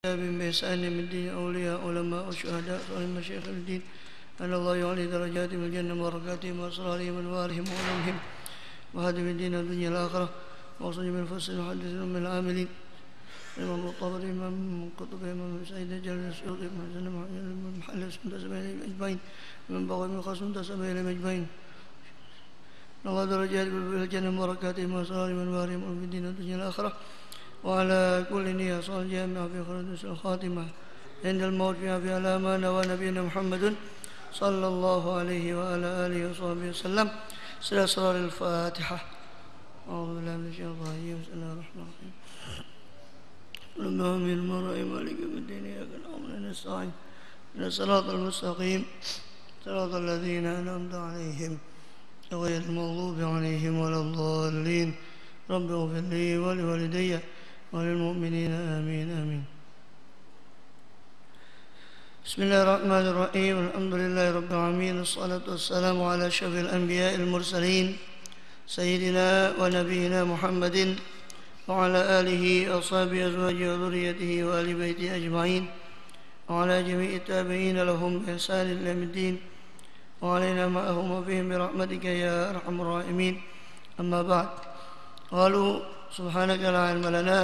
بإحسان من الدين أولياء علماء وشهداء صالحين مشايخ الدين أن الله يعلي درجاتهم الجنة وبركاتهم وأسرارهم وأنوارهم وعلومهم وهدم الدين والدنيا الآخرة وأصل من الفصل وحدثهم من العاملين إمام الطبري إمام قطب إمام سعيد جلال السيوطي إمام محل سنة سبعين أجمعين من بغي من خصم سبعين أجمعين الله درجات بالجنة وبركاتهم وأسرارهم وأنوارهم وعلوم الدين والدنيا الآخرة وعلى كل نية صالح جامع في خير الخاتمة عند الموت فيها في علامة ونبينا محمد صلى الله عليه وعلى آله وصحبه وسلم سلسلة الفاتحة أعوذ بالله من الشيطان الرجيم بسم الله الرحمن الرحيم اللهم من المرء مالك بالدين إياك نعبد ونستعين إن الصراط المستقيم صراط الذين أنعمت عليهم غير المغضوب عليهم ولا الضالين رب اغفر لي ولوالدي وللمؤمنين آمين آمين. بسم الله الرحمن الرحيم الحمد لله رب العالمين الصلاة والسلام على أشرف الأنبياء المرسلين سيدنا ونبينا محمد وعلى آله وأصحابه أزواجه وذريته وآل بيته أجمعين وعلى جميع التابعين لهم بإحسان إلى يوم الدين وعلينا معهم وفيهم برحمتك يا أرحم الراحمين. أما بعد قالوا سبحانك لا علم لنا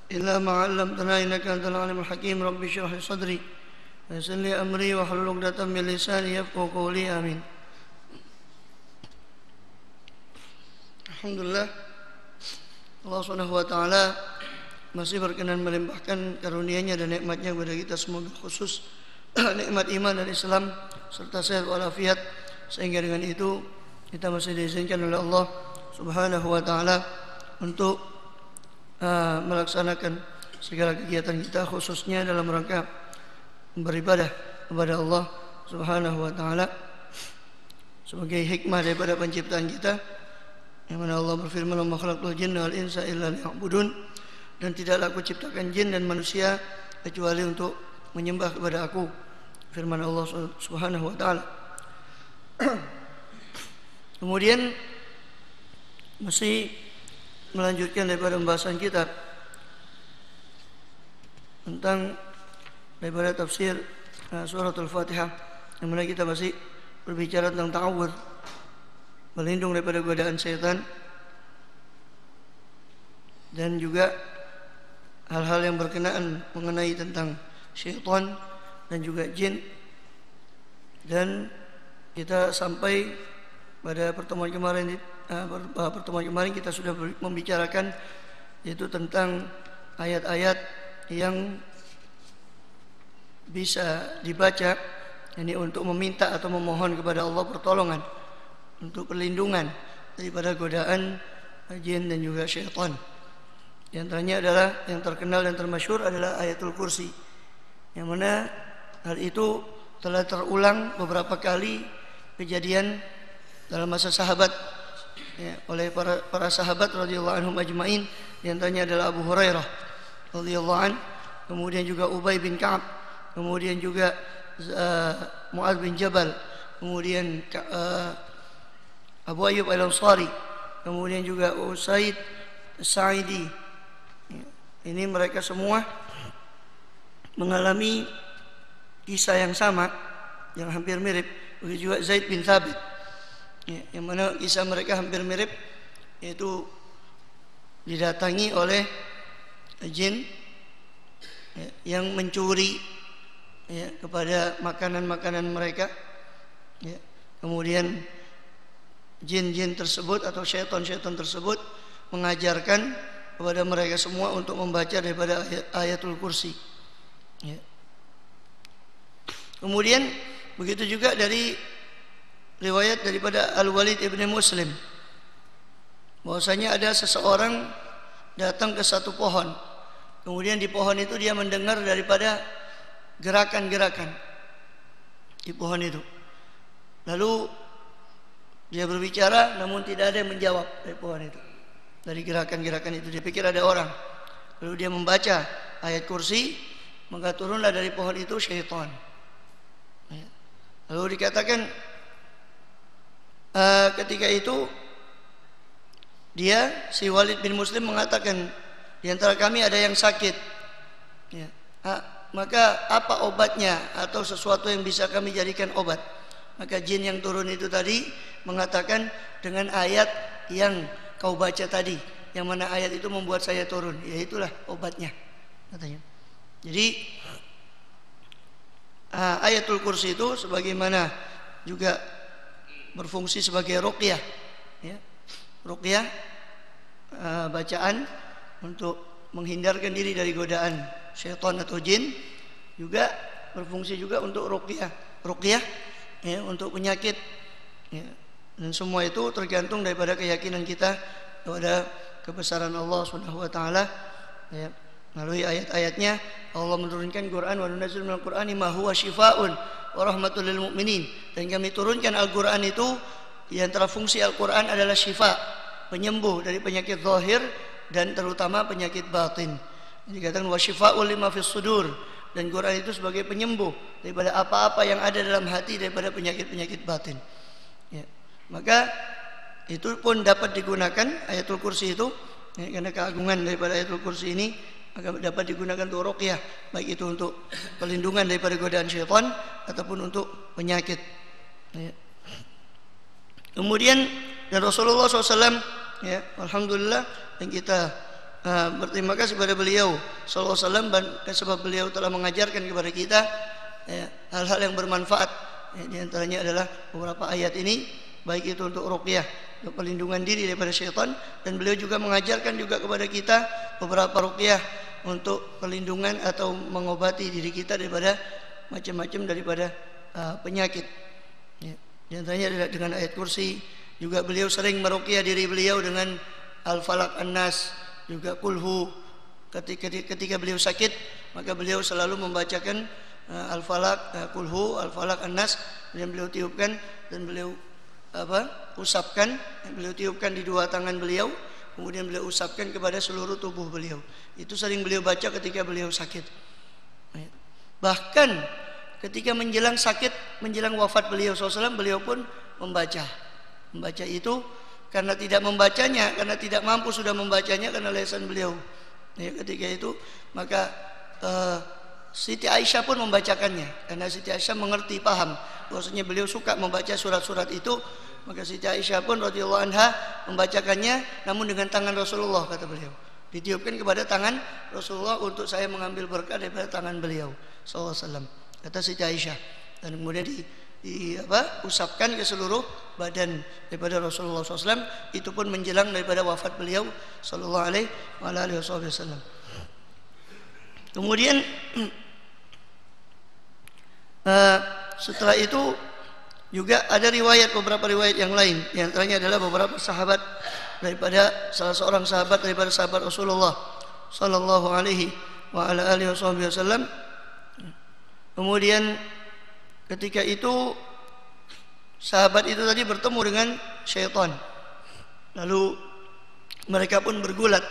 إلا ما علمتنا إنك أنت العليم الحكيم رب اشرح لي صدري ويسر لي أمري واحلل عقدة من لساني يفقهوا قولي آمين. Alhamdulillah Allah SWT masih berkenan melimpahkan karunia-Nya dan nikmat-Nya kepada kita semua, khusus nikmat iman dan Islam serta sehat walafiat, sehingga dengan itu kita masih diizinkan oleh Allah Subhanahu wa ta'ala untuk melaksanakan segala kegiatan kita, khususnya dalam rangka beribadah kepada Allah Subhanahu wa ta'ala sebagai hikmah daripada penciptaan kita, yang mana Allah berfirman wa ma khalaqtul jinna wal insa illa liya'budun, dan tidaklah aku ciptakan jin dan manusia kecuali untuk menyembah kepada aku, firman Allah Subhanahu wa ta'ala. Kemudian masih melanjutkan daripada pembahasan kita tentang daripada tafsir suratul Fatihah, yang mana kita masih berbicara tentang ta'awudz, berlindung daripada godaan syaitan, dan juga hal-hal yang berkenaan mengenai tentang syaitan dan juga jin. Dan kita sampai pada pertemuan kemarin kita sudah membicarakan yaitu tentang ayat-ayat yang bisa dibaca ini untuk meminta atau memohon kepada Allah pertolongan untuk perlindungan daripada godaan jin dan juga syaitan. Di antaranya adalah yang terkenal dan termasyhur adalah ayatul kursi, yang mana hal itu telah terulang beberapa kali kejadian dalam masa sahabat oleh para sahabat radhiyallahu anhum ajmain. Di antaranya adalah Abu Hurairah radhiyallahu an, kemudian juga Ubay bin Ka'ab, kemudian juga Mu'adz bin Jabal, kemudian Abu Ayyub al-Ansari, kemudian juga Usaid Sa'idi. Ini mereka semua mengalami kisah yang sama, yang hampir mirip. Begitu juga Zaid bin Thabit, yang mana kisah mereka hampir mirip, yaitu didatangi oleh jin yang mencuri kepada makanan-makanan mereka. Kemudian jin-jin tersebut atau syaitan-syaitan tersebut mengajarkan kepada mereka semua untuk membaca daripada ayatul kursi. Kemudian begitu juga dari riwayat daripada Al-Walid ibn Muslim, bahwasanya ada seseorang datang ke satu pohon, kemudian di pohon itu dia mendengar daripada gerakan-gerakan di pohon itu. Lalu dia berbicara, namun tidak ada yang menjawab dari pohon itu, dari gerakan-gerakan itu. Dia pikir ada orang. Lalu dia membaca ayat kursi, maka turunlah dari pohon itu syaitan. Lalu dikatakan ketika itu si Walid bin Muslim mengatakan, di antara kami ada yang sakit. maka apa obatnya atau sesuatu yang bisa kami jadikan obat? Maka jin yang turun itu tadi mengatakan dengan ayat yang kau baca tadi, yang mana ayat itu membuat saya turun, ya itulah obatnya katanya. Jadi ayatul kursi itu sebagaimana juga berfungsi sebagai ruqyah, ya. Ruqyah bacaan untuk menghindarkan diri dari godaan syaitan atau jin, juga berfungsi juga untuk ruqyah ya, untuk penyakit ya. Dan semua itu tergantung daripada keyakinan kita kepada kebesaran Allah Subhanahu wa taala ya. Melalui ayat-ayatnya Allah menurunkan Quran, wa nunazzilu minal Qur'ani ma huwa syifaa'un wa rahmatul lil mu'minin, dan kami turunkan Al-Qur'an itu di antara fungsi Al-Qur'an adalah syifa, penyembuh dari penyakit zahir dan terutama penyakit batin. Dikatakan wa syifaa'un lima fis sudur, dan Quran itu sebagai penyembuh daripada apa-apa yang ada dalam hati daripada penyakit-penyakit batin ya. Maka itu pun dapat digunakan ayatul kursi itu ya, karena keagungan daripada ayatul kursi ini maka dapat digunakan untuk ruqyah, baik itu untuk perlindungan daripada godaan syaitan ataupun untuk penyakit ya. Kemudian dan Rasulullah SAW ya, alhamdulillah, dan kita berterima kasih kepada beliau sallallahu alaihi wasallam sebab beliau telah mengajarkan kepada kita ya, hal-hal yang bermanfaat ya, di antaranya adalah beberapa ayat ini, baik itu untuk ruqyah, untuk perlindungan diri daripada syaitan, dan beliau juga mengajarkan juga kepada kita beberapa ruqyah untuk perlindungan atau mengobati diri kita daripada macam-macam daripada penyakit ya. Di antaranya adalah dengan ayat kursi. Juga beliau sering meruqyah diri beliau dengan Al-Falaq, An-Nas, juga kulhu. Ketika beliau sakit, maka beliau selalu membacakan Al-Falaq, kulhu, Al-Falaq, An-Nas, yang beliau tiupkan dan beliau usapkan, beliau tiupkan di dua tangan beliau, kemudian beliau usapkan kepada seluruh tubuh beliau. Itu sering beliau baca ketika beliau sakit. Bahkan ketika menjelang sakit, menjelang wafat beliau SAW, beliau pun membaca itu, karena tidak membacanya, karena tidak mampu sudah membacanya karena lisan beliau ya, ketika itu maka Siti Aisyah pun membacakannya, karena Siti Aisyah mengerti, paham bahwasanya beliau suka membaca surat-surat itu, maka Siti Aisyah pun radhiyallahu anha membacakannya, namun dengan tangan Rasulullah, kata beliau, ditiupkan kepada tangan Rasulullah untuk saya mengambil berkah daripada tangan beliau sallallahu alaihi wasallam, kata Siti Aisyah, dan kemudian usapkan ke seluruh badan daripada Rasulullah SAW. Itu pun menjelang daripada wafat beliau sallallahu alaihi wasallam. Kemudian setelah itu juga ada beberapa riwayat yang lain. Di antaranya adalah beberapa sahabat daripada salah seorang sahabat daripada sahabat Rasulullah sallallahu alaihi wasallam. Kemudian ketika itu sahabat itu tadi bertemu dengan syaitan, lalu mereka pun bergulat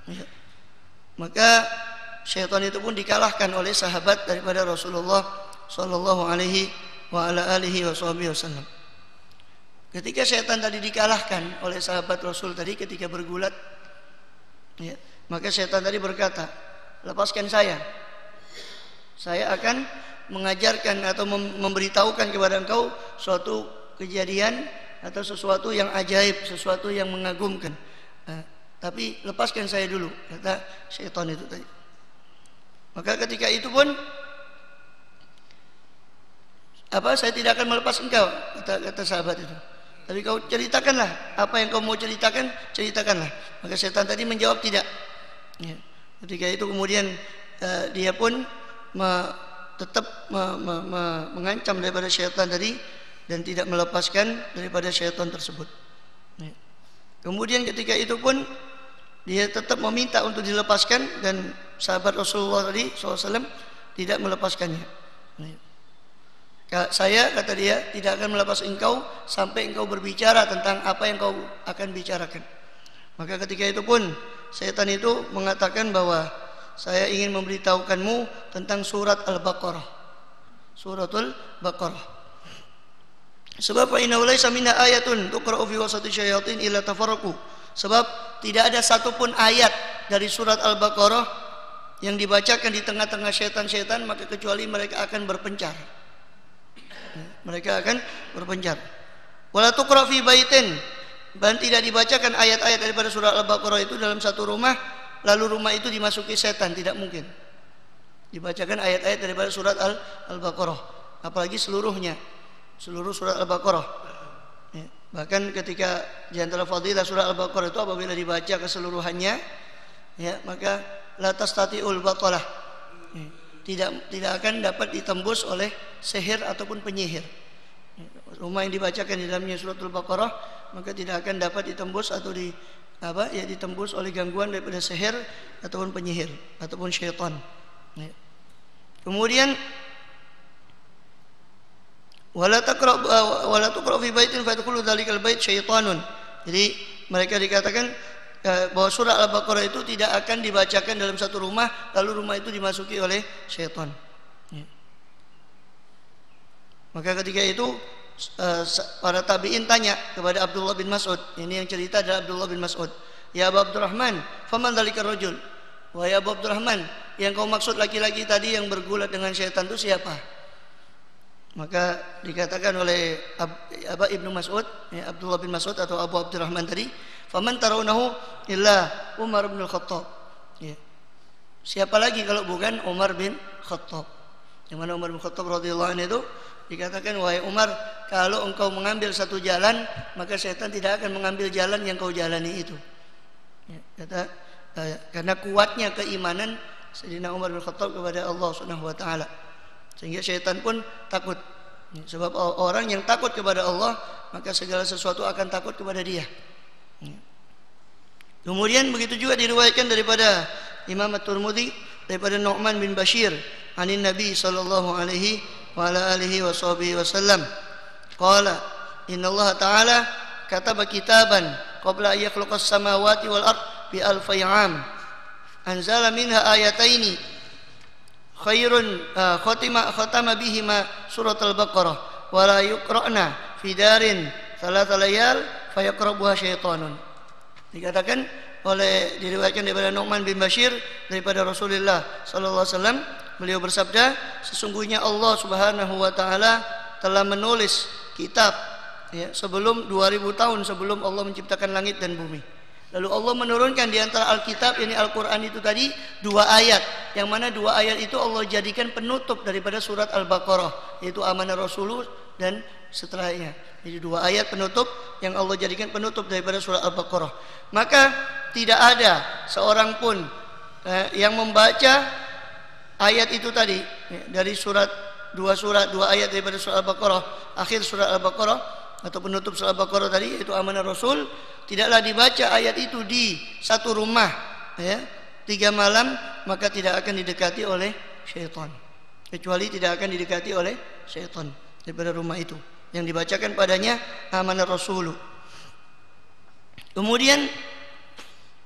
ya. Maka syaitan itu pun dikalahkan oleh sahabat daripada Rasulullah sallallahu alaihi wasallam. Ketika syaitan tadi dikalahkan oleh sahabat Rasul tadi ketika bergulat ya, maka syaitan tadi berkata, lepaskan saya akan mengajarkan atau memberitahukan kepada engkau suatu kejadian atau sesuatu yang ajaib, sesuatu yang mengagumkan. Tapi lepaskan saya dulu, kata syaitan itu tadi. Maka ketika itu pun saya tidak akan melepas engkau, kata sahabat itu. Tapi kau ceritakanlah apa yang kau mau ceritakan, ceritakanlah. Maka syaitan tadi menjawab tidak. Ya. Ketika itu kemudian dia pun tetap mengancam daripada syaitan tadi dan tidak melepaskan daripada syaitan tersebut. Kemudian ketika itu pun dia tetap meminta untuk dilepaskan, dan sahabat Rasulullah tadi SAW tidak melepaskannya. Saya, kata dia, tidak akan melepas engkau sampai engkau berbicara tentang apa yang kau akan bicarakan. Maka ketika itu pun syaitan itu mengatakan bahwa saya ingin memberitahukanmu tentang surat Al-Baqarah, suratul Baqarah. Sebab innahu laisa minha ayatun tuqra'u fi wasati syayatin illa tafarraqu. Sebab tidak ada satupun ayat dari surat Al-Baqarah yang dibacakan di tengah-tengah syaitan-syaitan, maka kecuali mereka akan berpencar. Mereka akan berpencar. Wala tuqra fi baitin, dan tidak dibacakan ayat-ayat daripada surah Al-Baqarah itu dalam satu rumah, lalu rumah itu dimasuki setan, tidak mungkin. Dibacakan ayat-ayat daripada surat Al-Baqarah, apalagi seluruhnya, seluruh surat Al-Baqarah. Ya. Bahkan ketika di antara fadilah surah Al-Baqarah itu apabila dibaca keseluruhannya, ya, maka la tastati'ul batalah. Ya. Tidak akan dapat ditembus oleh sihir ataupun penyihir. Ya. Rumah yang dibacakan di dalamnya surat Al-Baqarah, maka tidak akan dapat ditembus atau ditembus oleh gangguan daripada sihir ataupun penyihir ataupun syaitan. Ya. Kemudian wala tuqra fi baitin fa yadkhulu dzalikal bait syaitanun. Jadi mereka dikatakan bahwa surah Al-Baqarah itu tidak akan dibacakan dalam satu rumah lalu rumah itu dimasuki oleh syaitan. Ya. Maka ketika itu para tabi'in tanya kepada Abdullah bin Mas'ud. Ini yang cerita adalah Abdullah bin Mas'ud. Ya Abu Abdurrahman, faman dzalikar rajul? Wahai Abu Abdurrahman, yang kau maksud laki-laki tadi yang bergulat dengan syaitan itu siapa? Maka dikatakan oleh Ibnu Mas'ud, ya, Abdullah bin Mas'ud atau Abu Abdurrahman tadi, faman tarawnahu illa Umar bin Khattab. Ya. Siapa lagi kalau bukan Umar bin Khattab? Yang mana Umar bin Khattab radhiyallahu anhu itu dikatakan, wahai Umar, kalau engkau mengambil satu jalan, maka syaitan tidak akan mengambil jalan yang kau jalani itu. Ya, karena kuatnya keimanan Sayyidina Umar bin Khattab kepada Allah Subhanahu wa taala, sehingga syaitan pun takut. Sebab orang yang takut kepada Allah, maka segala sesuatu akan takut kepada dia. Kemudian begitu juga diriwayatkan daripada Imam At-Tirmidzi daripada Nu'man bin Bashir anin Nabi sallallahu alaihi wa ala alihi wasallam qala inna Allah ta'ala kataba kitaban qabla an yakhluqas samawati wal ard bi alfi 'am anzala minha ayataini khairun khatama bihima surat Al-Baqarah wa la yuqra'na fi darin thalatha layal fayaqrabuha syaitanun. Dikatakan diriwayatkan daripada Nu'man bin Bashir daripada Rasulullah sallallahu alaihi wasallam, beliau bersabda, sesungguhnya Allah Subhanahu wa taala telah menulis kitab, ya, sebelum 2000 tahun sebelum Allah menciptakan langit dan bumi. Lalu Allah menurunkan di antara Alkitab, ini Al-Quran itu tadi, 2 ayat, yang mana 2 ayat itu Allah jadikan penutup daripada surat Al-Baqarah, yaitu amanah Rasulullah dan setelahnya. Jadi 2 ayat penutup yang Allah jadikan penutup daripada surat Al-Baqarah. Maka tidak ada seorang pun yang membaca ayat itu tadi, dari dua ayat daripada surat Al-Baqarah, akhir surat Al-Baqarah atau penutup surat Al-Baqarah tadi, yaitu amanah Rasul, tidaklah dibaca ayat itu di satu rumah, ya, 3 malam, maka tidak akan didekati oleh syaitan, kecuali tidak akan didekati oleh syaitan daripada rumah itu yang dibacakan padanya amanah Rasul. Kemudian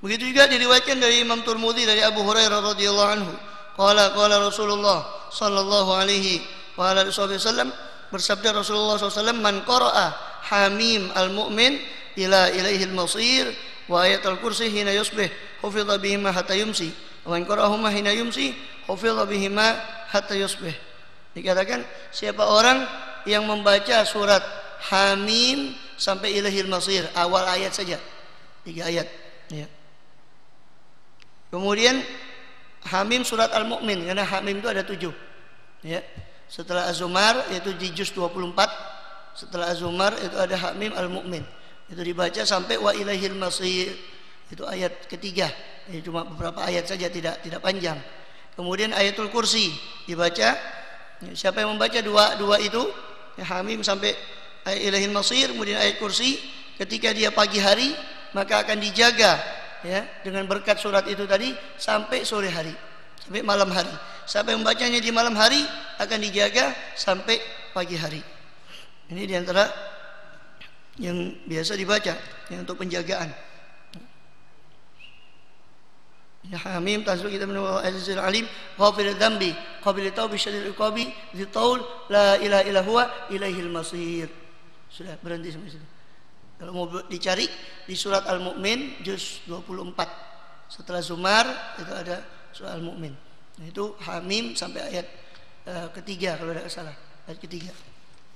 begitu juga diriwayatkan dari Imam Tirmidzi dari Abu Hurairah radhiyallahu anhu, qala Rasulullah sallallahu alaihi wa alihi wasallam, bersabda Rasulullah SAW, man qara'a Hamim al-Mu'min ila ilaihil masir wa ayatul kursi hina yusbih hufidha bihima hatta yumsi wa in qara'ahuma hina yumsi hufidha bihima hatta yusbih. Dikatakan, siapa orang yang membaca surat Hamim sampai ilaihil masir, awal ayat saja, 3 ayat, ya. Kemudian Hamim surat Al-Mu'min, karena Hamim itu ada 7, ya. Setelah Az-Zumar yaitu di juz 24, setelah Az-Zumar itu ada Hamim Al-Mu'min, itu dibaca sampai wa ilaihil masir, itu ayat ketiga. Ini cuma beberapa ayat saja, tidak panjang. Kemudian ayatul kursi dibaca, siapa yang membaca dua itu, ya, Hamim sampai ilaihil masir, kemudian ayat kursi, ketika dia pagi hari maka akan dijaga, ya, dengan berkat surat itu tadi sampai sore hari, sampai malam hari. Siapa yang membacanya di malam hari akan dijaga sampai pagi hari. Ini diantara yang biasa dibaca, yang untuk penjagaan. Ya Hamim tanzil kita min al-azizil alim ghafiril dzambi qabil taubi syadidil iqabi dzitaul la ilaha illa huwa ilaihil masir. Sudah, berhenti sampai situ. Kalau mau dicari di surat Al-Mu'min juz 24. Setelah Zumar itu ada surat Al-Mu'min. Itu Hamim sampai ayat ketiga kalau tidak salah, ayat ketiga.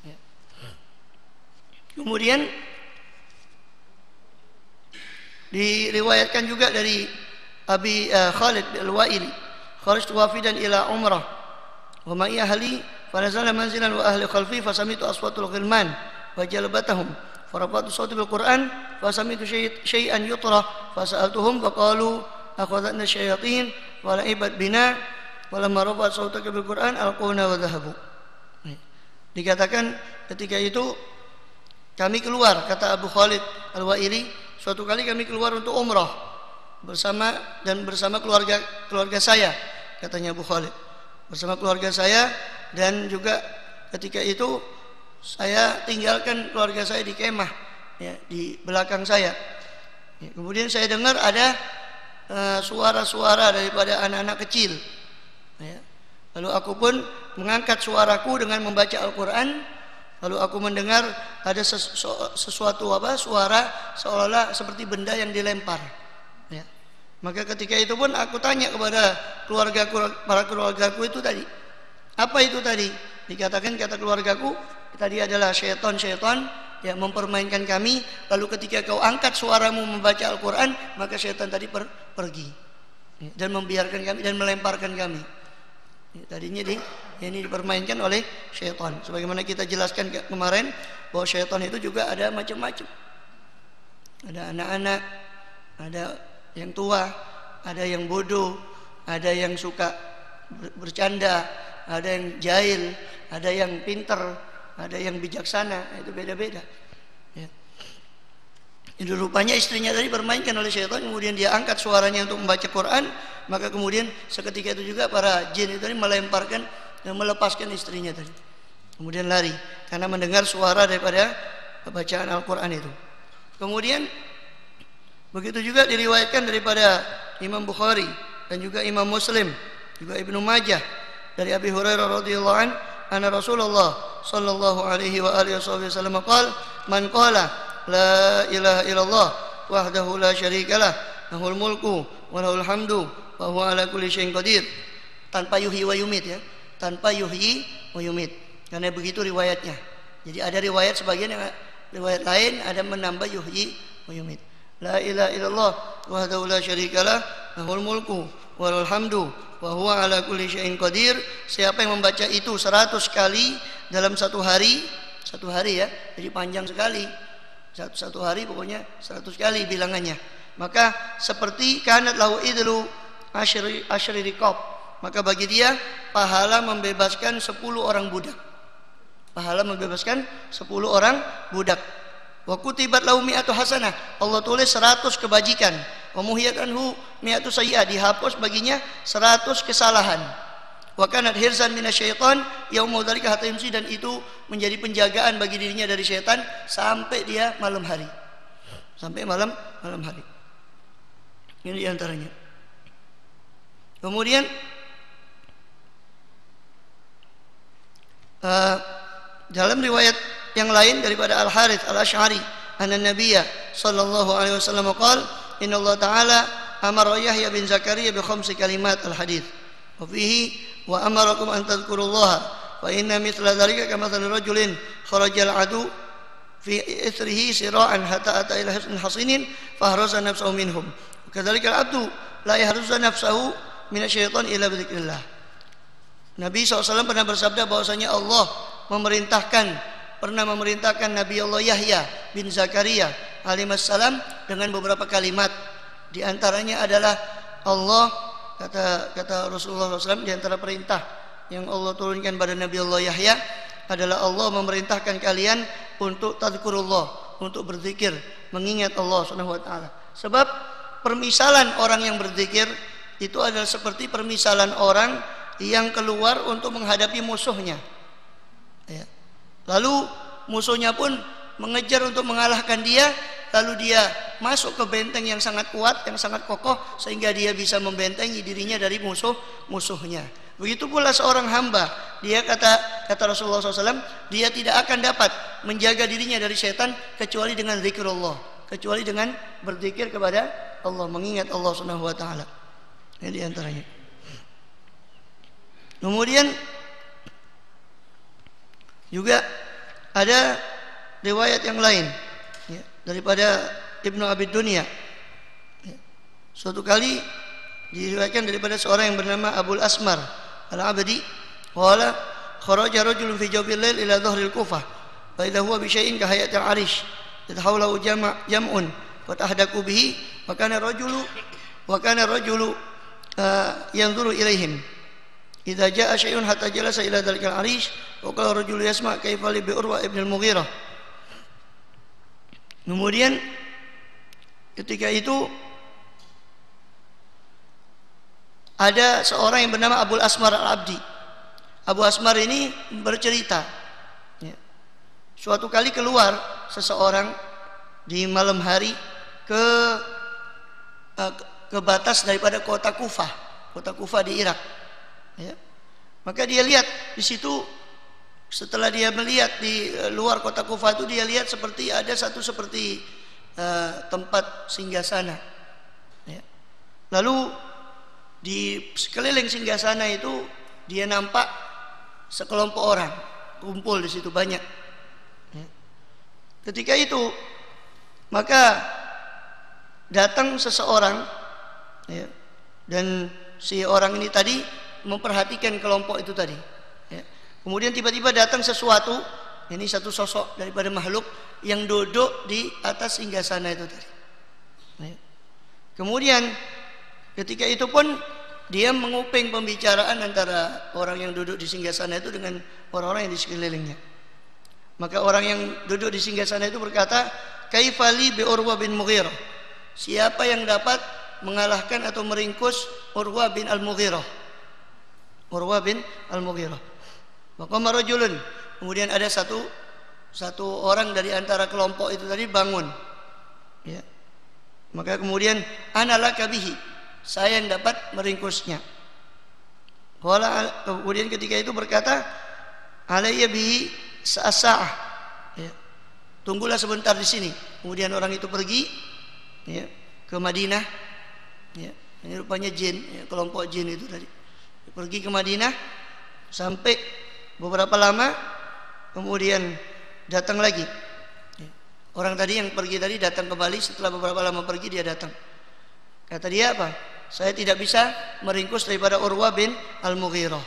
Ya. Kemudian diriwayatkan juga dari Abi Khalid Al-Wa'ili, kharajtu wafidan ila umrah wa ma'i ahli fa nazala manzilan wa ahli khalfi fa sami'tu aswatul ghilman wa jalbatahum fa rafa'tu sawti bil Qur'an fa sami'tu syai'an yutra fa sa'altuhum fa qalu akhadhatna syayatin wa la'ibat bina wa lamma rafa'at sawtaka bil Qur'an alquna wa dhahabu. Dikatakan ketika itu kami keluar, kata Abu Khalid Al-Wa'ili, suatu kali kami keluar untuk umrah bersama keluarga saya, katanya Abu Khalid, bersama keluarga saya, dan juga ketika itu saya tinggalkan keluarga saya di kemah, ya, di belakang saya. Ya, kemudian saya dengar ada suara-suara daripada anak-anak kecil. Ya. Lalu aku pun mengangkat suaraku dengan membaca Al-Quran. Lalu aku mendengar ada sesuatu suara seolah-olah seperti benda yang dilempar. Ya. Maka ketika itu pun aku tanya kepada para keluargaku itu tadi, apa itu tadi? Dikatakan kata keluargaku, tadi adalah syaitan yang mempermainkan kami. Lalu ketika kau angkat suaramu membaca Al-Quran, maka syaitan tadi pergi dan membiarkan kami dan melemparkan kami. Tadinya ini dipermainkan oleh syaitan. Sebagaimana kita jelaskan kemarin bahwa syaitan itu juga ada macam-macam. Ada anak-anak, ada yang tua, ada yang bodoh, ada yang suka bercanda, ada yang jahil, ada yang pinter, ada yang bijaksana. Itu beda-beda. Ya. Itu rupanya istrinya tadi bermainkan oleh syaitan, kemudian dia angkat suaranya untuk membaca Quran, maka kemudian seketika itu juga para jin itu tadi melemparkan dan melepaskan istrinya tadi. Kemudian lari karena mendengar suara daripada bacaan Al-Quran itu. Kemudian begitu juga diriwayatkan daripada Imam Bukhari dan juga Imam Muslim, juga Ibnu Majah dari Abi Hurairah radhiyallahu an, anna Rasulullah sallallahu alaihi wa alihi wasallam qala, man qala la ilaha illallah wahdahu la syarikalah lahul mulku wa lahul hamdu wa huwa ala kulli syai'in qadir, tanpa yuhyi wa yumit, ya, tanpa yuhyi wa yumit, karena begitu riwayatnya. Jadi ada riwayat sebagian yang riwayat lain ada menambah yuhyi wa yumit. La ilaha illallah wahdahu la syarikalah lahul mulku wa lahul hamdu wa huwa ala kulli syai'in qadir. Siapa yang membaca itu 100 kali dalam satu hari ya, jadi panjang sekali. Satu hari pokoknya 100 kali bilangannya. Maka seperti kanat lahu idlu asyri riqab, maka bagi dia pahala membebaskan 10 orang budak. Pahala membebaskan 10 orang budak. Wa kutibat lahu mi'atu hasanah, Allah tulis 100 kebajikan. Wa muhiyat anhu mi'atu sayyi'ah, dihapus baginya 100 kesalahan. Wa kanat hirzan minasyaitan yauma dzalika hatta yumsi, dan itu menjadi penjagaan bagi dirinya dari syaitan sampai dia malam hari. Sampai malam hari. Ini di antaranya. Kemudian dalam riwayat yang lain daripada Al-Harits Al-Asy'ari, anna Nabiyya sallallahu alaihi wasallam qala, inna Allah ta'ala amara Yahya bin Zakaria bi 5 kalimat al-hadits. Wa fihi wa amarakum an tadhkurullaha wa inna mithla dzalika kamathali rajulin kharajal adu fi ithrihi sira'an hatta ata ila hisnin hasinin fahraza nafsahu minhum. Kadzalika al-abdu la yahruzu nafsahu minasyaitan illa bidzikrillah. Nabi SAW pernah bersabda bahwasanya Allah pernah memerintahkan Nabi Allah Yahya bin Zakaria alaihissalam dengan beberapa kalimat. Di antaranya adalah Allah, kata Rasulullah SAW, di antara perintah yang Allah turunkan pada Nabi Allah Yahya adalah Allah memerintahkan kalian untuk tadzkurullah, untuk berzikir, mengingat Allah Subhanahu wa taala. Sebab permisalan orang yang berzikir itu adalah seperti permisalan orang yang keluar untuk menghadapi musuhnya. Ya. Lalu musuhnya pun mengejar untuk mengalahkan dia, lalu dia masuk ke benteng yang sangat kuat, yang sangat kokoh, sehingga dia bisa membentengi dirinya dari musuhnya. Begitu pula seorang hamba, dia kata Rasulullah SAW, dia tidak akan dapat menjaga dirinya dari setan kecuali dengan zikrullah, kecuali dengan berzikir kepada Allah, mengingat Allah Subhanahu wa taala. Ini di antaranya. Kemudian juga ada riwayat yang lain ya, daripada Ibnu Abi Dunya. Ya. Suatu kali diriwayatkan daripada seorang yang bernama Abul Asmar Al-Abdi, qala kharaja rajulun fi jawfil lail ila dhahril Kufah fa idza huwa bi syai'in ka hayatil arish yatahawlahu jam'un wa tahdaku bihi wa kana rajulu yanzuru ilaihim idza jaa syai'un hatta jalasa ila dhalikal arish wa qala rajulu yasma' kaifa li bi Urwa ibn al-Mughirah. Kemudian ketika itu ada seorang yang bernama Abul Asmar Al-Abdi. Abu Asmar ini bercerita ya, suatu kali keluar seseorang di malam hari ke batas daripada kota Kufah di Irak ya. Maka dia lihat di situ, setelah dia melihat di luar kota Kufah itu, dia lihat seperti ada seperti tempat singgasana ya. Lalu di sekeliling singgasana itu dia nampak sekelompok orang kumpul di situ banyak ya. Ketika itu maka datang seseorang ya, dan si orang ini tadi memperhatikan kelompok itu tadi ya. Kemudian tiba-tiba datang sesuatu, ini satu sosok daripada makhluk yang duduk di atas singgasana itu tadi ya. Kemudian ketika itu pun dia menguping pembicaraan antara orang yang duduk di singgasana itu dengan orang-orang yang di sekelilingnya. Maka orang yang duduk di singgasana itu berkata, "Kaifali bi Urwa bin Mughirah?" Siapa yang dapat mengalahkan atau meringkus Urwa bin Al-Mughirah? Urwa bin Al-Mughirah. Maka marajulun, kemudian ada satu orang dari antara kelompok itu tadi bangun. Ya. Maka kemudian ana laka bihi, saya yang dapat meringkusnya. Kemudian ketika itu berkata, alayya bihi sa'ah. Ya. Tunggulah sebentar di sini. Kemudian orang itu pergi ya, ke Madinah. Ya. Ini rupanya jin, ya, kelompok jin itu tadi. Pergi ke Madinah sampai beberapa lama, kemudian datang lagi. Ya. Orang tadi yang pergi tadi datang kembali, setelah beberapa lama pergi dia datang. Kata dia apa? Saya tidak bisa meringkus daripada Urwa bin Al-Mughirah.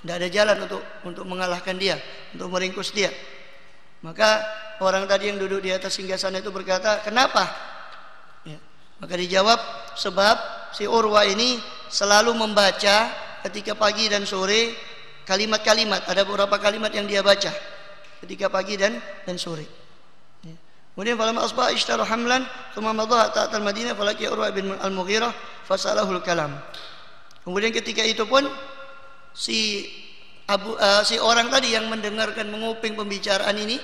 Tidak ada jalan untuk mengalahkan dia, untuk meringkus dia. Maka orang tadi yang duduk di atas singgasana itu berkata, kenapa? Ya. Maka dijawab, sebab si Urwa ini selalu membaca ketika pagi dan sore kalimat-kalimat. Ada beberapa kalimat yang dia baca ketika pagi dan sore. Kemudian falamma asbaha ishtara hamlan thumma madha ta'al Madinah falaqi Urwa bin Al-Mughirah fasalahul kalam. Kemudian ketika itu pun si orang tadi yang mendengarkan menguping pembicaraan ini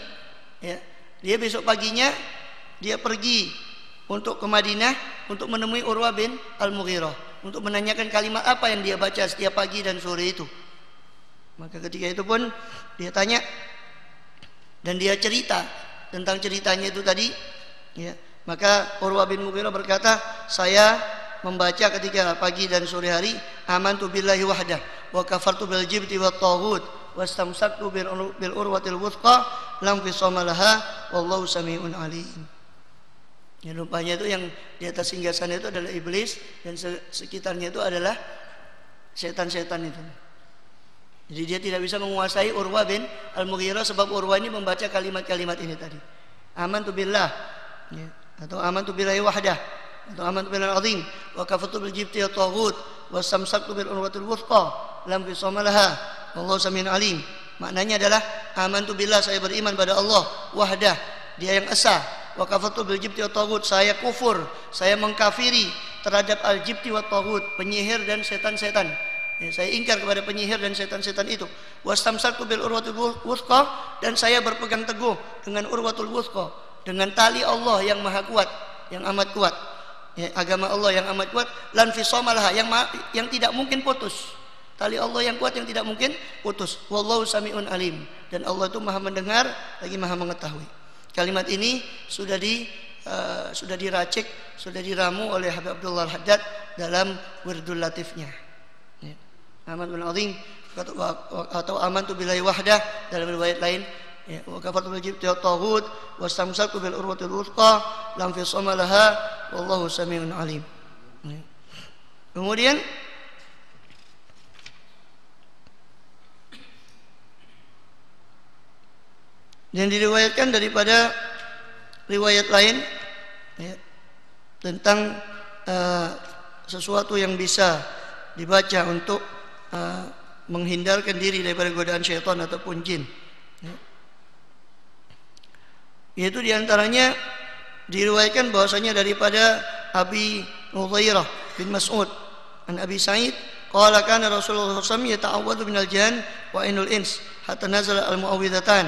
ya, dia besok paginya dia pergi untuk ke Madinah untuk menemui Urwa bin Al-Mughirah untuk menanyakan kalimat apa yang dia baca setiap pagi dan sore itu. Maka ketika itu pun dia tanya dan dia cerita tentang ceritanya itu tadi ya. Maka Urwa bin Mughirah berkata, saya membaca ketika pagi dan sore hari, amantu billahi wahdah wa kafartu bil jibti wat taghut wastamsaktu bil urwatil wuthqa lam fisama laha wallahu samiun alim. Ya, rupanya itu yang di atas singgasana itu adalah iblis dan sekitarnya itu adalah setan-setan itu. Jadi dia tidak bisa menguasai Urwa bin Al-Mughirah sebab Urwa ini membaca kalimat-kalimat ini tadi. Amantu billah ya, atau amantu billahi wahdah atau amantu billahi azim wa kafartu bil jibti wat taghut wastamsaktu bil urwatil wuthqa lam fisama laha wallahu samiun alim. Maknanya adalah amantu billah, saya beriman pada Allah wahdah, dia yang esa. Wa kafartu bil jibti wat taghut, saya kufur, saya mengkafiri terhadap al-jibti wat taghut, penyihir dan setan-setan. Ya, saya ingkar kepada penyihir dan setan-setan itu. Wastamsaktu bil urwatul wuthqa, dan saya berpegang teguh dengan urwatul wuthqa, dengan tali Allah yang maha kuat, yang amat kuat. Ya, agama Allah yang amat kuat, lan fisama laha, yang tidak mungkin putus. Tali Allah yang kuat yang tidak mungkin putus. Wallahu samiun alim, dan Allah itu maha mendengar lagi maha mengetahui. Kalimat ini sudah diracik, sudah diramu oleh Habib Abdullah Al-Haddad dalam Wirdul Latifnya. Aman bin azim atau amantu billahi wahdah dalam riwayat lain. Ya, wa kafartu bil jibti wat taghut wastamsaktu bil urwatil wuthqa lam fisama laha wallahu samiun alim. Ya. Kemudian yang diriwayatkan daripada riwayat lain ya, tentang sesuatu yang bisa dibaca untuk menghindarkan diri daripada godaan syaitan ataupun jin. Ya. Yaitu diantaranya diriwayatkan bahwasanya daripada Abi Hurairah bin Mas'ud an Abi Sa'id qala kana Rasulullah SAW yata'awwadhu minal jan wa ainul ins hatta nazala al-mu'awwidhatan.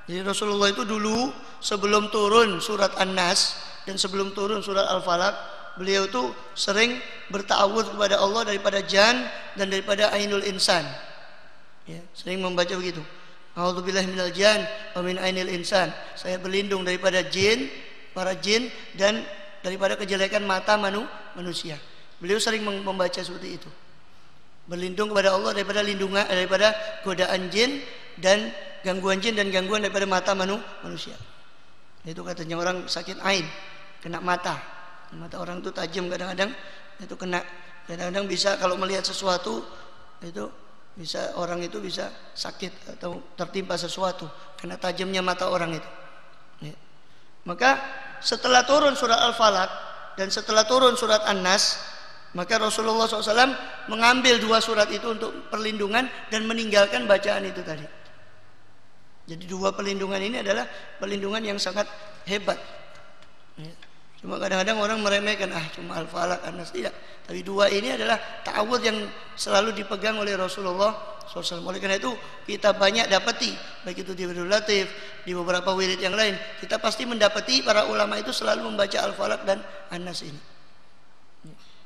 Jadi Rasulullah itu dulu sebelum turun surat An-Nas dan sebelum turun surat Al-Falaq, beliau itu sering berta'awudz kepada Allah daripada jan dan daripada ainul insan. Ya, sering membaca begitu. A'udzubillahi minal jan wa min ainil insan. Saya berlindung daripada jin, para jin dan daripada kejelekan mata manusia. Beliau sering membaca seperti itu. Berlindung kepada Allah daripada godaan jin dan gangguan jin dan gangguan daripada mata manusia. Itu katanya orang sakit ain, kena mata. Mata orang itu tajam kadang-kadang, itu kena. Kadang-kadang bisa kalau melihat sesuatu itu bisa orang itu bisa sakit atau tertimpa sesuatu karena tajamnya mata orang itu. Ya. Maka setelah turun surat Al-Falaq dan setelah turun surat An-Nas, maka Rasulullah SAW mengambil dua surat itu untuk perlindungan dan meninggalkan bacaan itu tadi. Jadi dua perlindungan ini adalah perlindungan yang sangat hebat. Ya. Cuma kadang-kadang orang meremehkan, cuma Al-Falaq, An-Nas, tidak. Tapi dua ini adalah ta'awudz yang selalu dipegang oleh Rasulullah SAW. Oleh karena itu kita banyak dapati, baik itu di Wiridul Latif, di beberapa wirid yang lain, kita pasti mendapati para ulama itu selalu membaca Al-Falaq dan An-Nas ini.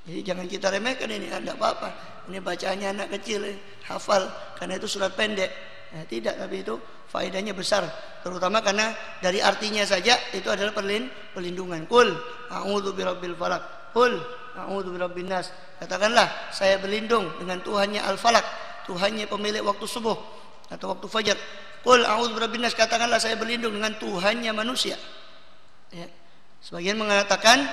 Jadi jangan kita remehkan ini, tidak apa-apa. Ini bacaannya anak kecil, hafal, karena itu surat pendek. Ya, tidak, tapi itu faedahnya besar, terutama karena dari artinya saja itu adalah perlindungan. Qul a'udzu birabbil falaq, qul a'udzu birabbin nas. Katakanlah saya berlindung dengan Tuhannya Al-Falaq, Tuhannya pemilik waktu subuh atau waktu fajar. Qul a'udzu birabbin nas, katakanlah saya berlindung dengan Tuhannya manusia. Ya. Sebagian mengatakan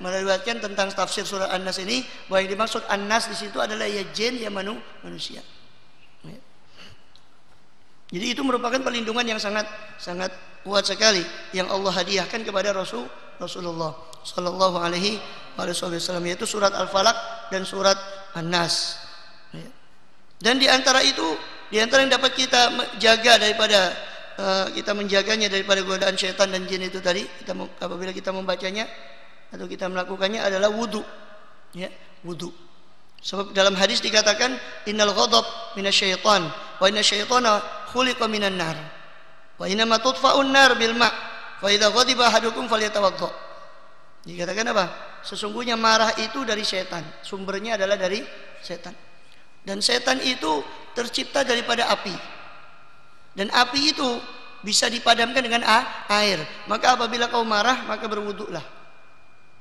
meriwayatkan tentang tafsir surah An-Nas ini bahwa yang dimaksud An-Nas di situ adalah ya jin ya manusia. Ya. Jadi itu merupakan perlindungan yang sangat kuat sekali yang Allah hadiahkan kepada Rasulullah sallallahu alaihi wasallam, yaitu surat Al-Falaq dan surat An-Nas. Ya. Dan di antara yang dapat kita jaga daripada kita menjaganya daripada godaan syaitan dan jin itu tadi, apabila kita membacanya atau kita melakukannya adalah wudu. Ya, wudu. Sebab dalam hadis dikatakan innal ghadab minasyaitan wa inna syaitana khuliqa minan nar wa inna ma tudfa'un nar bil ma' fa idza ghadiba ahadukum falyatawadda. Dikatakan apa? Sesungguhnya marah itu dari setan, sumbernya adalah dari setan. Dan setan itu tercipta daripada api. Dan api itu bisa dipadamkan dengan air. Maka apabila kau marah, maka berwuduklah.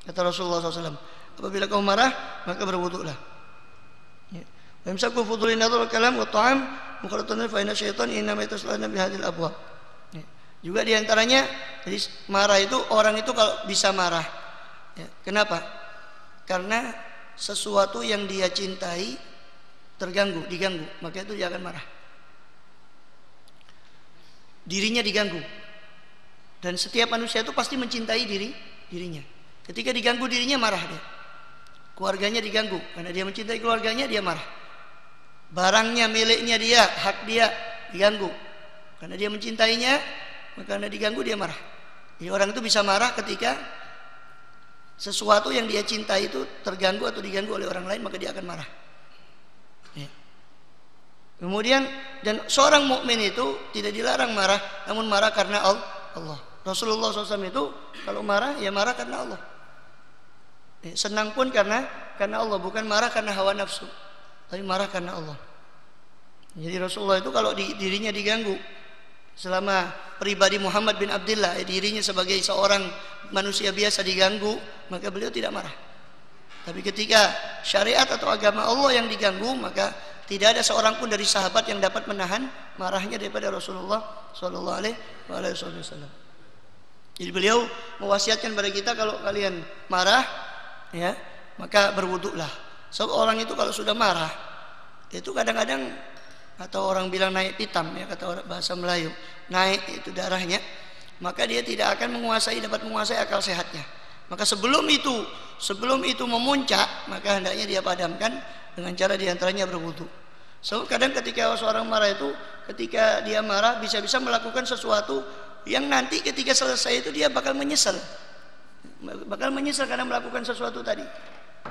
Kata Rasulullah SAW, apabila kau marah, maka berwuduklah. Wamsaku fudulin nadhar kalam wa ta'am mukharatun fa inna syaitan innama yataslana bi hadhil abwab. Juga diantaranya, jadi marah itu orang itu kalau bisa marah. Ya, kenapa? Karena sesuatu yang dia cintai diganggu, maka itu dia akan marah. Dirinya diganggu. Dan setiap manusia itu pasti mencintai dirinya. Ketika diganggu dirinya marah dia. Keluarganya diganggu, karena dia mencintai keluarganya dia marah. Barangnya, miliknya dia, hak dia diganggu, karena dia mencintainya, maka karena diganggu dia marah. Jadi orang itu bisa marah ketika sesuatu yang dia cintai itu terganggu atau diganggu oleh orang lain, maka dia akan marah. Ya. Kemudian dan seorang mukmin itu tidak dilarang marah, namun marah karena Allah. Rasulullah SAW itu kalau marah ya marah karena Allah. Ya, senang pun karena Allah, bukan marah karena hawa nafsu, tapi marah karena Allah. Jadi Rasulullah itu kalau dirinya diganggu, selama pribadi Muhammad bin Abdullah, dirinya sebagai seorang manusia biasa diganggu, maka beliau tidak marah. Tapi ketika syariat atau agama Allah yang diganggu, maka Tidak ada seorang pun dari sahabat yang dapat menahan marahnya daripada Rasulullah Shallallahu Alaihi Wasallam. Jadi beliau mewasiatkan pada kita, kalau kalian marah, ya, maka berwuduklah. Sebab orang itu kalau sudah marah, itu kadang-kadang, atau orang bilang naik pitam, ya, kata orang bahasa Melayu, naik itu darahnya, maka dia tidak akan dapat menguasai akal sehatnya. Maka sebelum itu memuncak, maka hendaknya dia padamkan dengan cara diantaranya berwudu. So kadang ketika seorang marah itu, ketika dia marah bisa-bisa melakukan sesuatu yang nanti ketika selesai itu dia bakal menyesal karena melakukan sesuatu tadi.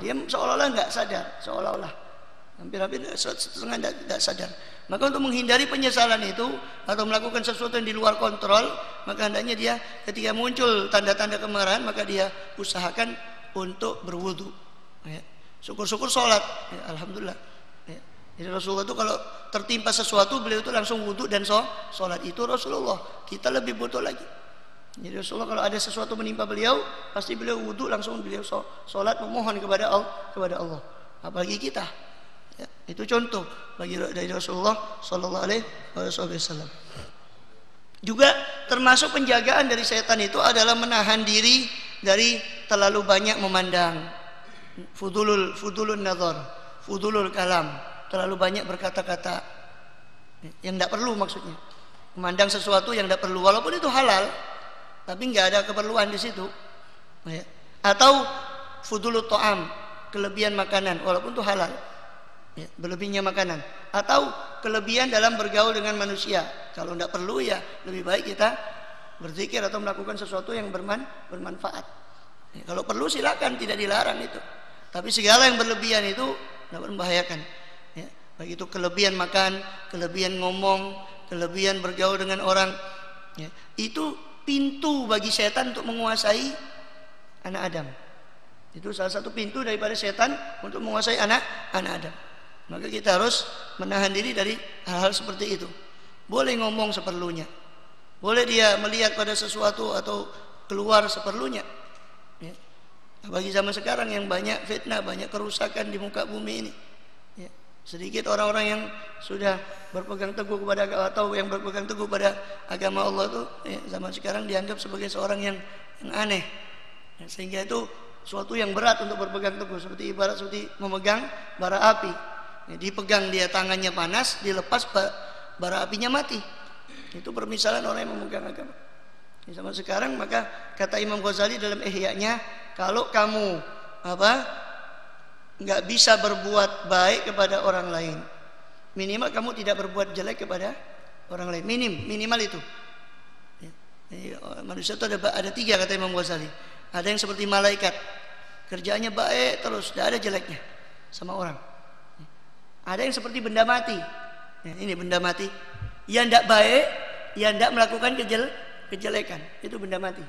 Dia seolah-olah nggak sadar, hampir-hampir setengah tidak sadar. Maka untuk menghindari penyesalan itu atau melakukan sesuatu yang di luar kontrol, maka hendaknya dia ketika muncul tanda-tanda kemarahan, maka dia usahakan untuk berwudu. Ya. Syukur-syukur sholat, ya, alhamdulillah. Ya. Jadi Rasulullah itu kalau tertimpa sesuatu, beliau itu langsung wudu dan sholat. Itu Rasulullah. Kita lebih butuh lagi. Jadi Rasulullah kalau ada sesuatu menimpa beliau, pasti beliau wudu, langsung beliau sholat memohon kepada Allah. Apalagi kita. Ya, itu contoh dari Rasulullah Sallallahu Alaihi Wasallam. Juga termasuk penjagaan dari setan itu adalah menahan diri dari terlalu banyak memandang. Fudulun nazar, fudulul kalam, terlalu banyak berkata-kata yang tidak perlu, maksudnya memandang sesuatu yang tidak perlu, walaupun itu halal, tapi nggak ada keperluan di situ. Ya. Atau fudulut to'am, kelebihan makanan, walaupun itu halal. Ya, berlebihnya makanan, atau kelebihan dalam bergaul dengan manusia. Kalau tidak perlu, ya lebih baik kita berzikir atau melakukan sesuatu yang bermanfaat. Ya, kalau perlu silakan, tidak dilarang itu. Tapi segala yang berlebihan itu dapat membahayakan. Ya, baik itu kelebihan makan, kelebihan ngomong, kelebihan bergaul dengan orang. Ya, itu pintu bagi setan untuk menguasai anak Adam. Itu salah satu pintu daripada setan untuk menguasai anak Adam. Maka kita harus menahan diri dari hal-hal seperti itu. Boleh ngomong seperlunya, boleh dia melihat pada sesuatu atau keluar seperlunya. Ya. Bagi zaman sekarang yang banyak fitnah, banyak kerusakan di muka bumi ini. Ya. Sedikit orang-orang yang sudah berpegang teguh kepada atau yang berpegang teguh pada agama Allah itu, ya, zaman sekarang dianggap sebagai seorang yang aneh. Ya, sehingga itu suatu yang berat untuk berpegang teguh, seperti memegang bara api. Ya, dipegang dia tangannya panas, dilepas bara apinya mati. Itu permisalan orang yang memegang agama. Di zaman sekarang, maka kata Imam Ghazali dalam Ihya-nya, kalau kamu nggak bisa berbuat baik kepada orang lain, minimal kamu tidak berbuat jelek kepada orang lain. Minimal itu. Ya. Jadi, manusia itu ada tiga, kata Imam Ghazali. Ada yang seperti malaikat, kerjaannya baik terus, tidak ada jeleknya sama orang. Ada yang seperti benda mati. Ya, ini benda mati yang tidak baik, yang tidak melakukan kejelekan, itu benda mati.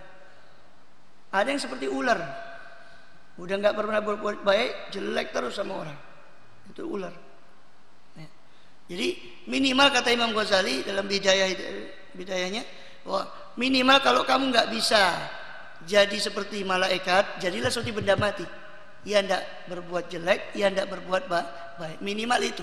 Ada yang seperti ular, udah nggak pernah berbuat baik, jelek terus sama orang, itu ular. Ya. Jadi minimal, kata Imam Ghazali dalam bidayahnya, bahwa minimal kalau kamu nggak bisa jadi seperti malaikat, jadilah seperti benda mati, ia tidak berbuat jelek, ia tidak berbuat baik. Minimal itu,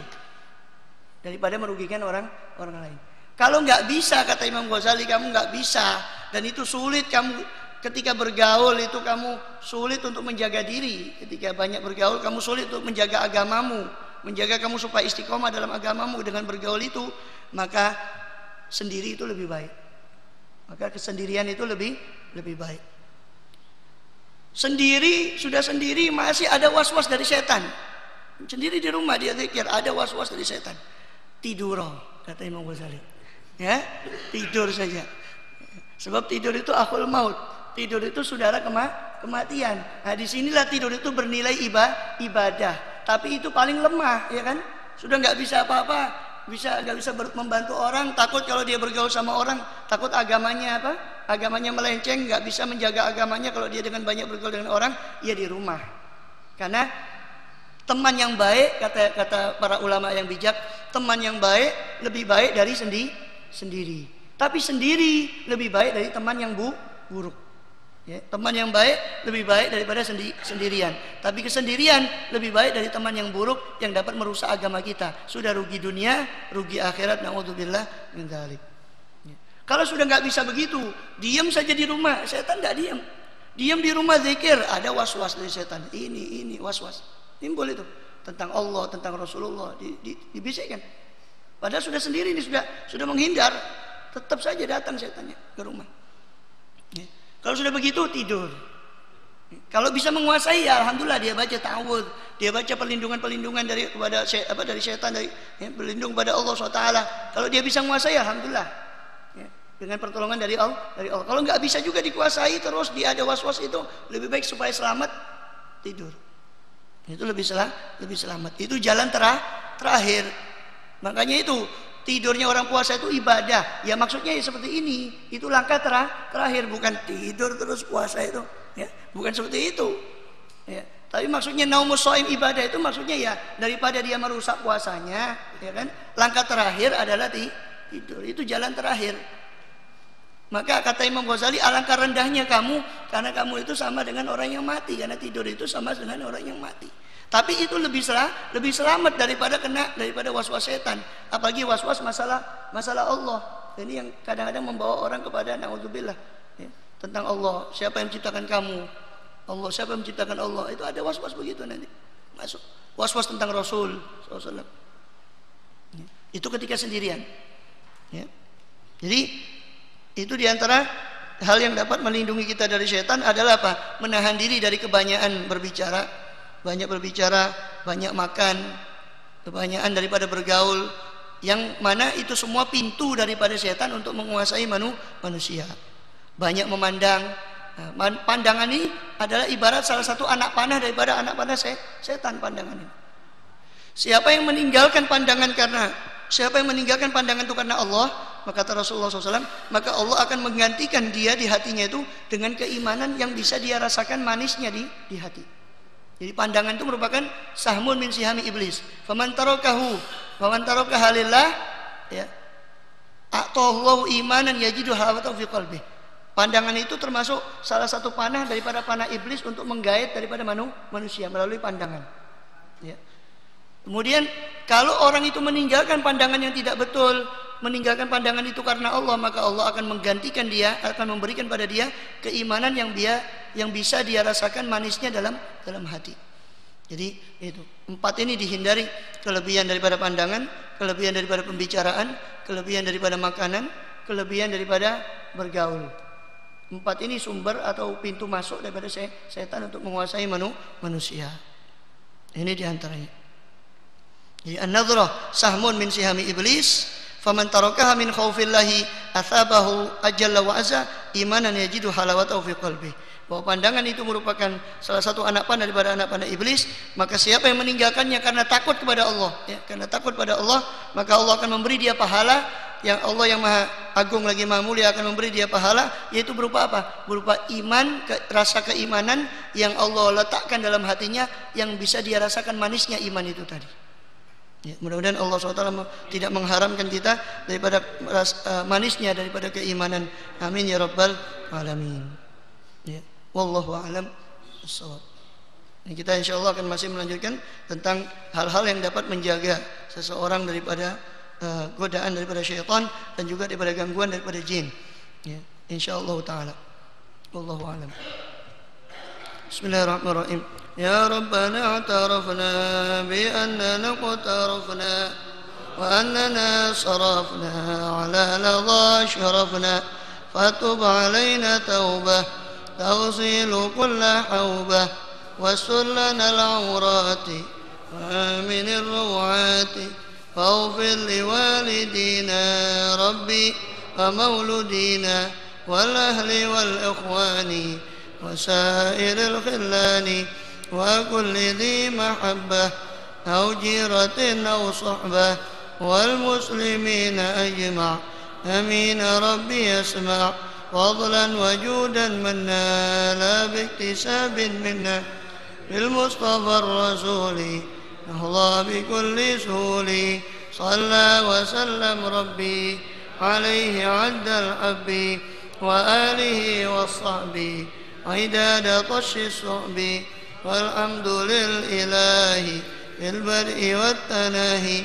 daripada merugikan orang lain. Kalau nggak bisa, kata Imam Ghazali, kamu nggak bisa, dan itu sulit, kamu ketika bergaul itu kamu sulit untuk menjaga diri. Ketika banyak bergaul, kamu sulit untuk menjaga agamamu, menjaga kamu supaya istiqomah dalam agamamu dengan bergaul itu, maka sendiri itu lebih baik. Maka kesendirian itu lebih baik. Sudah sendiri masih ada was-was dari setan. Sendiri di rumah dia zikir, ada was-was dari setan. Tidur, kata Imam Ghazali. Ya, tidur saja. Sebab tidur itu akhul maut. Tidur itu saudara kematian. Nah, disinilah tidur itu bernilai ibadah. Tapi itu paling lemah, ya kan? Sudah nggak bisa apa-apa, nggak bisa membantu orang. Takut kalau dia bergaul sama orang, takut agamanya agamanya melenceng, nggak bisa menjaga agamanya kalau dia dengan banyak bergaul dengan orang. Ya di rumah. Karena teman yang baik, kata para ulama yang bijak, teman yang baik lebih baik dari sendiri. Tapi sendiri lebih baik dari teman yang buruk. Ya, teman yang baik lebih baik daripada sendirian. Tapi kesendirian lebih baik dari teman yang buruk yang dapat merusak agama kita. Sudah rugi dunia, rugi akhirat. Na'udzubillah min dzalik. Ya. Kalau sudah nggak bisa begitu, diam saja di rumah. Setan nggak diam. Diam di rumah zikir, ada was-was dari setan. Ini was-was. Timbul itu tentang Allah, tentang Rasulullah dibisikkan. Padahal sudah sendiri ini sudah menghindar, tetap saja datang setannya ke rumah. Ya. Kalau sudah begitu tidur. Kalau bisa menguasai ya alhamdulillah, dia baca ta'awudz, dia baca perlindungan dari setan, berlindung pada Allah SWT. Kalau dia bisa menguasai alhamdulillah. Ya. Dengan pertolongan dari Allah. Kalau nggak bisa juga dikuasai, terus dia ada was-was, itu lebih baik supaya selamat tidur. Itu lebih selamat. Itu jalan terakhir. Makanya itu tidurnya orang puasa itu ibadah. Ya maksudnya ya seperti ini. Itu langkah terakhir, bukan tidur terus puasa itu. Ya, bukan seperti itu. Ya. Tapi maksudnya naumus shaim ibadah itu maksudnya ya daripada dia merusak puasanya, ya kan? Langkah terakhir adalah tidur. Itu jalan terakhir. Maka kata Imam Ghazali, alangkah rendahnya kamu karena kamu itu sama dengan orang yang mati, karena tidur itu sama dengan orang yang mati. Tapi itu lebih selamat daripada was-was setan, apalagi was-was masalah Allah. Ini yang kadang-kadang membawa orang kepada naudzubillah, ya, tentang Allah, siapa yang menciptakan kamu? Allah, siapa yang menciptakan Allah? Itu ada was-was begitu nanti masuk. Was-was tentang Rasul SAW. Ya, itu ketika sendirian. Ya. Jadi itu diantara hal yang dapat melindungi kita dari setan adalah apa? Menahan diri dari kebanyakan berbicara. Banyak berbicara, banyak makan, kebanyakan daripada bergaul, yang mana itu semua pintu daripada setan untuk menguasai manusia. Banyak memandang. Nah, pandangan ini adalah ibarat salah satu anak panah daripada anak panah setan. Pandangan ini. Siapa yang meninggalkan pandangan itu karena Allah, maka kata Rasulullah SAW, maka Allah akan menggantikan dia di hatinya itu dengan keimanan yang bisa dia rasakan manisnya di hati. Jadi pandangan itu merupakan sahmun min sihami iblis. Faman tarakaha lillah, ya, a'tallahu imanan yajidu halawatahu fi qalbih. Pandangan itu termasuk salah satu panah daripada panah iblis untuk menggait daripada manusia melalui pandangan. Ya. Kemudian kalau orang itu meninggalkan pandangan yang tidak betul, meninggalkan pandangan itu karena Allah, maka Allah akan menggantikan dia, akan memberikan pada dia keimanan yang bisa dia rasakan manisnya dalam hati. Jadi itu 4 ini dihindari: kelebihan daripada pandangan, kelebihan daripada pembicaraan, kelebihan daripada makanan, kelebihan daripada bergaul. 4 ini sumber atau pintu masuk daripada setan untuk menguasai manusia. Ini diantaranya. Jadi an-nadhrah sahmun min sihami iblis, faman tarakaha min khaufillahi athabahu ajalla wa azza imanan yajidu halawatahu fi qalbi. Bahwa pandangan itu merupakan salah satu anak panah daripada anak panah iblis, maka siapa yang meninggalkannya karena takut kepada Allah, ya, karena takut pada Allah, maka Allah akan memberi dia pahala yang Allah yang Maha Agung lagi Maha Mulia akan memberi dia pahala, yaitu berupa apa? Berupa iman, rasa keimanan yang Allah letakkan dalam hatinya, yang bisa dia rasakan manisnya iman itu tadi. Ya, mudah-mudahan Allah SWT tidak mengharamkan kita daripada manisnya daripada keimanan. Amin ya rabbal alamin. Ya, wallahu a'lam bissawab. Kita insyaallah akan masih melanjutkan tentang hal-hal yang dapat menjaga seseorang daripada godaan daripada syaitan dan juga daripada gangguan daripada jin. Ya, insyaallah taala. Wallahu a'lam. Bismillahirrahmanirrahim. يا ربنا اعترفنا بأننا اقترفنا وأننا صرفنا على لظى شرفنا فتب علينا توبة تغسل كل حوبة واستر لنا العورات وآمن الروعات واغفر لوالدينا ربي ومولودينا والأهل والإخوان وسائر الخلان وكل ذي محبة أو جيرة أو صحبة والمسلمين أجمع أمين ربي يسمع فضلا وجودا منا لا باكتساب منا بالمصطفى الرسول نهضى بكل سهول صلى وسلم ربي عليه عد الحب وآله والصحب عداد طش الصعب والحمد للإله في البدء والتناهي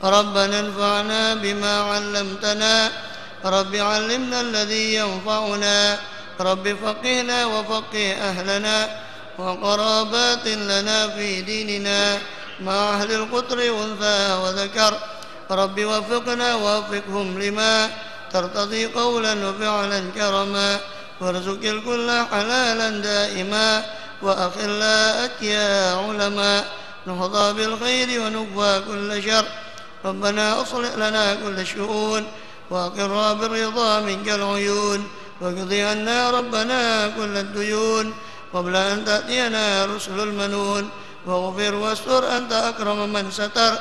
ربنا انفعنا بما علمتنا رب علمنا الذي ينفعنا رب فقهنا وفقه أهلنا وقرابات لنا في ديننا مع أهل القطر أنثى وذكر رب وفقنا ووفقهم لما ترتضي قولا وفعلا كرما وارزق الكل حلالا دائما وأخلاءك يا علما نهضى بالخير ونكفى كل شر ربنا أصلح لنا كل الشؤون وأقرنا بالرضا منك العيون واقضي عنا ربنا كل الديون قبل أن تأتينا رسل المنون واغفر واستر أنت أكرم من ستر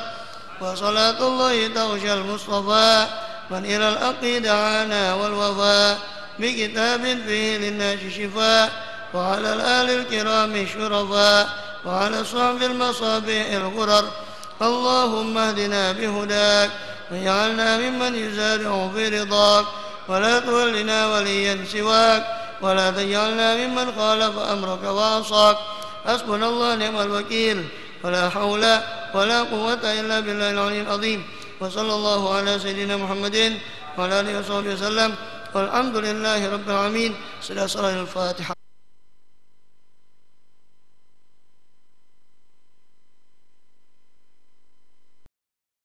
وصلاة الله تغشى المصطفى من إلى الحق دعانا والوفاء بكتاب فيه للناس شفاء وعلى الآل الكرام الشرفاء وعلى صحب المصابيح الغرر اللهم اهدنا بهداك واجعلنا ممن يسارع في رضاك ولا تولنا وليا سواك ولا تجعلنا ممن خالف أمرك وعصاك حسبنا الله نعم الوكيل ولا حول ولا قوة إلا بالله العلي العظيم وصلى الله على سيدنا محمد وعلى آله وصحبه وسلم والحمد لله رب العالمين. صلاة الفاتحة.